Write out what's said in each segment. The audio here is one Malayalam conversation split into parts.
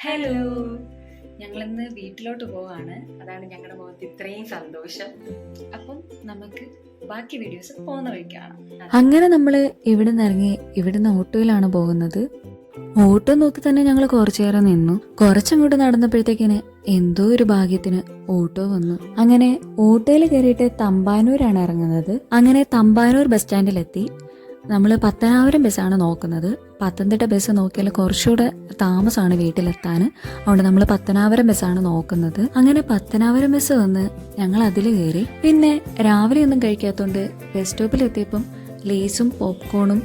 ഹലോ, ഞങ്ങളിന്ന് വീട്ടിലോട്ട് പോവാണ്. അതാണ് ഞങ്ങളുടെ മുഖത്ത് ഇത്രയും സന്തോഷം. അപ്പം നമുക്ക് ബാക്കി വീഡിയോസ് പോകുന്ന വഴിക്കാണ്. അങ്ങനെ നമ്മൾ ഇവിടെ നിന്ന് ഇറങ്ങി ഇവിടുന്ന് ഓട്ടോയിലാണ് പോകുന്നത്. ഓട്ടോ നോക്കി തന്നെ ഞങ്ങൾ കുറച്ചേരം നിന്നു. കുറച്ചങ്ങോട്ട് നടന്നപ്പോഴത്തേക്കിന് എന്തോ ഒരു ഭാഗ്യത്തിന് ഓട്ടോ വന്നു. അങ്ങനെ ഓട്ടോയിൽ കയറിയിട്ട് തമ്പാനൂരാണ് ഇറങ്ങുന്നത്. അങ്ങനെ തമ്പാനൂർ ബസ് സ്റ്റാൻഡിലെത്തി. നമ്മൾ പത്തനാപുരം ബസ്സാണ് നോക്കുന്നത്. പത്തനംതിട്ട ബസ് നോക്കിയാൽ കുറച്ചുകൂടെ താമസമാണ് വീട്ടിലെത്താൻ. അതുകൊണ്ട് നമ്മൾ പത്തനാപുരം ബസ്സാണ് നോക്കുന്നത്. അങ്ങനെ പത്തനാപുരം ബസ് വന്ന് ഞങ്ങൾ അതിൽ കയറി. പിന്നെ രാവിലെ ഒന്നും കഴിക്കാത്തതുകൊണ്ട് ബസ് സ്റ്റോപ്പിലെത്തിയപ്പം ലേസും പോപ്കോണും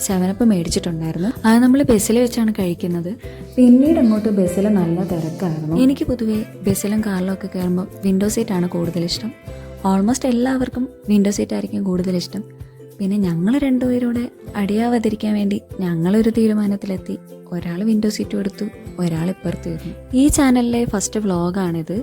7up മേടിച്ചിട്ടുണ്ടായിരുന്നു. അത് നമ്മൾ ബസ്സിൽ വെച്ചാണ് കഴിക്കുന്നത്. പിന്നീട് അങ്ങോട്ട് ബസ്സിൽ നല്ല തിരക്കായിരുന്നു. എനിക്ക് പൊതുവേ ബസ്സിലും കാറിലും ഒക്കെ കയറുമ്പോൾ വിൻഡോ സീറ്റാണ് കൂടുതൽ ഇഷ്ടം. ഓൾമോസ്റ്റ് എല്ലാവർക്കും വിൻഡോ സീറ്റ് ആയിരിക്കും കൂടുതൽ ഇഷ്ടം. പിന്നെ ഞങ്ങൾ രണ്ടുപേരൂടെ അടിയാവാതിരിക്കാൻ വേണ്ടി ഞങ്ങളൊരു തീരുമാനത്തിലെത്തി. ഒരാൾ വിൻഡോ സീറ്റും എടുത്തു, ഒരാൾ ഇപ്പുറത്ത് വരുന്നു. ഈ ചാനലിലെ ഫസ്റ്റ് വ്ളോഗാണിത്.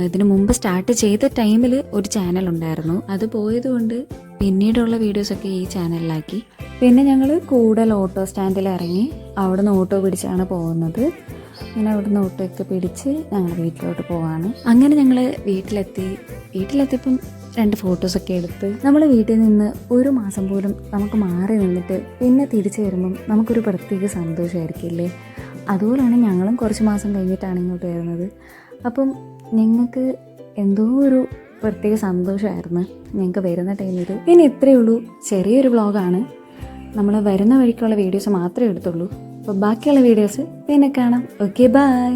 ഇതിനു മുമ്പ് സ്റ്റാർട്ട് ചെയ്ത ടൈമിൽ ഒരു ചാനൽ ഉണ്ടായിരുന്നു. അത് പോയതുകൊണ്ട് പിന്നീടുള്ള വീഡിയോസൊക്കെ ഈ ചാനലിലാക്കി. പിന്നെ ഞങ്ങൾ കൂടുതൽ ഓട്ടോ സ്റ്റാൻഡിൽ ഇറങ്ങി അവിടുന്ന് ഓട്ടോ പിടിച്ചാണ് പോകുന്നത്. അങ്ങനെ അവിടുന്ന് ഓട്ടോ ഒക്കെ പിടിച്ച് ഞങ്ങൾ വീട്ടിലോട്ട് പോവാണ്. അങ്ങനെ ഞങ്ങൾ വീട്ടിലെത്തിയപ്പം 2 ഫോട്ടോസൊക്കെ എടുത്ത് നമ്മൾ വീട്ടിൽ നിന്ന് ഒരു മാസം പോലും നമുക്ക് മാറി നിന്നിട്ട് പിന്നെ തിരിച്ചു വരുമ്പം നമുക്കൊരു പ്രത്യേക സന്തോഷമായിരിക്കില്ലേ. അതുപോലെയാണ് ഞങ്ങളും കുറച്ച് മാസം കഴിഞ്ഞിട്ടാണ് ഇങ്ങോട്ട് വരുന്നത്. അപ്പം ഞങ്ങൾക്ക് എന്തോ ഒരു പ്രത്യേക സന്തോഷമായിരുന്നു ഞങ്ങൾക്ക് വരുന്ന ടൈമിൽ. പിന്നെ ഇത്രയേ ഉള്ളൂ, ചെറിയൊരു വ്ളോഗാണ്. നമ്മൾ വരുന്ന വഴിക്കുള്ള വീഡിയോസ് മാത്രമേ എടുത്തുള്ളൂ. അപ്പോൾ ബാക്കിയുള്ള വീഡിയോസ് പിന്നെ കാണാം. Okay, by.